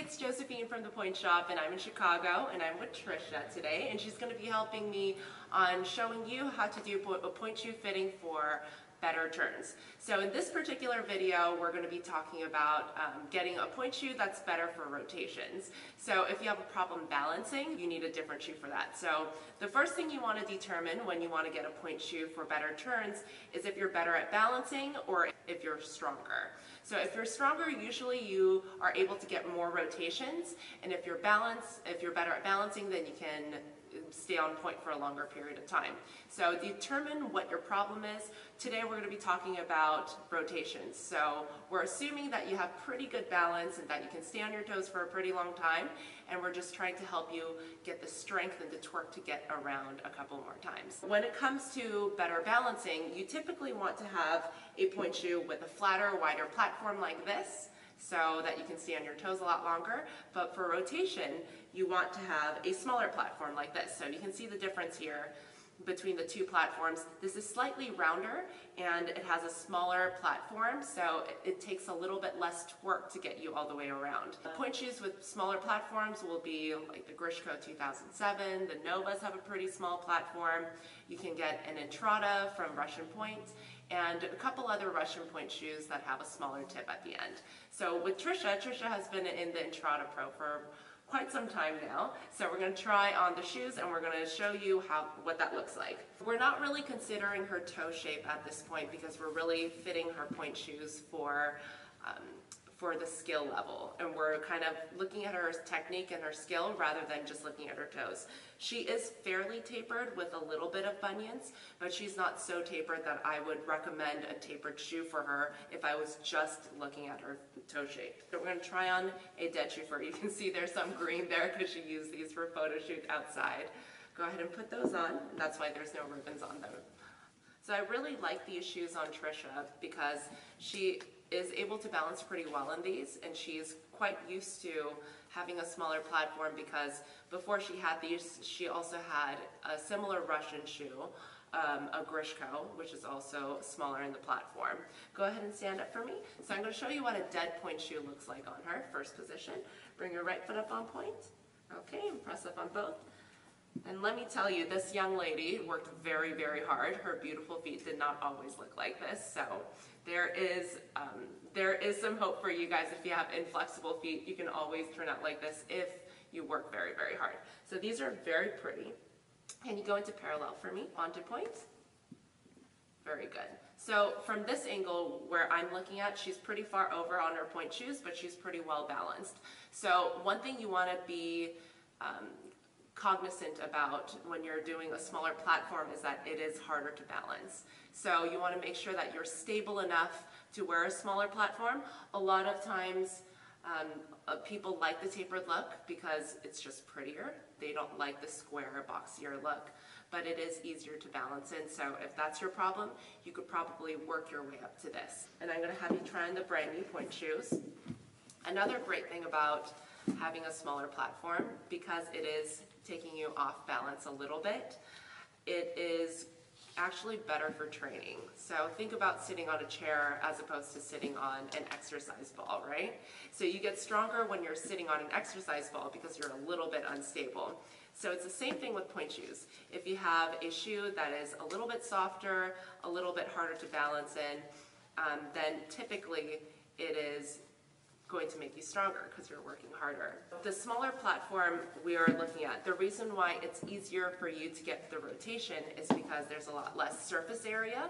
it's Josephine from the Pointe shop, and I'm in Chicago, and I'm with Trisha today, and she's going to be helping me on showing you how to do a pointe shoe fitting for better turns. So in this particular video, we're going to be talking about getting a pointe shoe that's better for rotations. So if you have a problem balancing, you need a different shoe for that. So the first thing you want to determine when you want to get a pointe shoe for better turns is if you're better at balancing or if you're stronger. So if you're stronger, usually you are able to get more rotations, and if you're better at balancing, then you can stay on point for a longer period of time. So determine what your problem is. Today we're going to be talking about rotations. So we're assuming that you have pretty good balance and that you can stay on your toes for a pretty long time, and we're just trying to help you get the strength and the torque to get around a couple more times. When it comes to better balancing, you typically want to have a pointe shoe with a flatter, wider platform like this, so that you can stay on your toes a lot longer. But for rotation, you want to have a smaller platform like this. So you can see the difference here between the two platforms. This is slightly rounder and it has a smaller platform, so it takes a little bit less torque to get you all the way around. Pointe shoes with smaller platforms will be like the Grishko 2007, the Novas have a pretty small platform. You can get an Entrada from Russian Pointe, and a couple other Russian Pointe shoes that have a smaller tip at the end. So with Trisha has been in the Entrada Pro for quite some time now. So we're going to try on the shoes and we're going to show you what that looks like. We're not really considering her toe shape at this point because we're really fitting her pointe shoes for the skill level, and we're kind of looking at her technique and her skill rather than just looking at her toes. She is fairly tapered with a little bit of bunions, but she's not so tapered that I would recommend a tapered shoe for her if I was just looking at her toe shape. So we're going to try on a dead shoe for her. You can see there's some green there because she used these for photo shoot outside. Go ahead and put those on, and that's why there's no ribbons on them. So I really like these shoes on Trisha because she is able to balance pretty well in these, and she's quite used to having a smaller platform because before she had these, she also had a similar Russian shoe, a Grishko, which is also smaller in the platform. Go ahead and stand up for me. So I'm going to show you what a dead pointe shoe looks like on her. First position, bring your right foot up on point. Okay, and press up on both. And let me tell you, this young lady worked very, very hard. Her beautiful feet did not always look like this, so there is some hope for you guys. If you have inflexible feet, you can always turn out like this if you work very, very hard. So these are very pretty. Can you go into parallel for me, onto point? Very good. So from this angle where I'm looking at, she's pretty far over on her pointe shoes, but she's pretty well balanced. So one thing you want to be cognizant about when you're doing a smaller platform is that it is harder to balance. So you want to make sure that you're stable enough to wear a smaller platform. A lot of times people like the tapered look because it's just prettier. They don't like the square, boxier look, but it is easier to balance in. So if that's your problem, you could probably work your way up to this. And I'm going to have you try on the brand new pointe shoes. Another great thing about having a smaller platform, because it is taking you off balance a little bit, it is actually better for training. So think about sitting on a chair as opposed to sitting on an exercise ball, right? So you get stronger when you're sitting on an exercise ball because you're a little bit unstable. So it's the same thing with pointe shoes. If you have a shoe that is a little bit softer, a little bit harder to balance in, then typically it is going to make you stronger because you're working harder. The smaller platform we are looking at, the reason why it's easier for you to get the rotation is because there's a lot less surface area,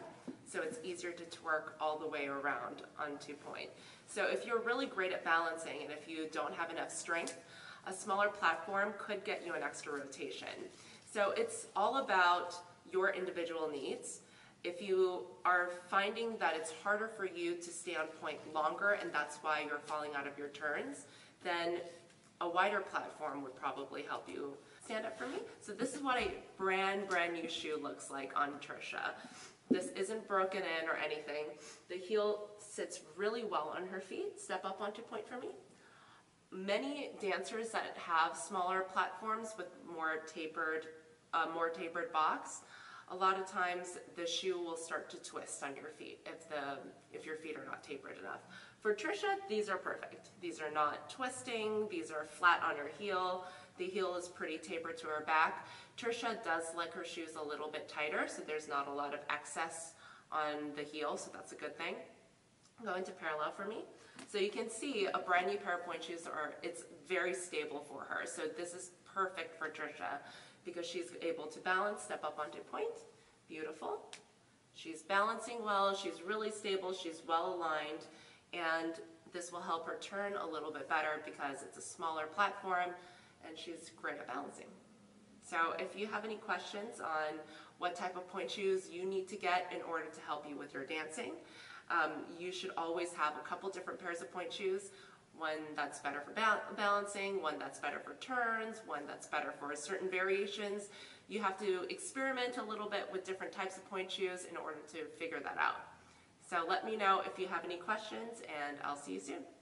so it's easier to twerk all the way around onto point. So if you're really great at balancing and if you don't have enough strength, a smaller platform could get you an extra rotation. So it's all about your individual needs. If you are finding that it's harder for you to stay on point longer and that's why you're falling out of your turns, then a wider platform would probably help you. Stand up for me. So this is what a brand new shoe looks like on Trisha. This isn't broken in or anything. The heel sits really well on her feet. Step up onto point for me. Many dancers that have smaller platforms with more tapered box, a lot of times the shoe will start to twist on your feet if your feet are not tapered enough. For Trisha, these are perfect. These are not twisting, these are flat on her heel. The heel is pretty tapered to her back. Trisha does like her shoes a little bit tighter, so there's not a lot of excess on the heel, so that's a good thing. Go into parallel for me. So you can see a brand new pair of pointe shoes it's very stable for her. So this is perfect for Trisha because she's able to balance, step up onto pointe. Beautiful. She's balancing well, she's really stable, she's well aligned, and this will help her turn a little bit better because it's a smaller platform and she's great at balancing. So if you have any questions on what type of pointe shoes you need to get in order to help you with your dancing, you should always have a couple different pairs of pointe shoes. One that's better for balancing, one that's better for turns, one that's better for certain variations. You have to experiment a little bit with different types of pointe shoes in order to figure that out. So let me know if you have any questions, and I'll see you soon.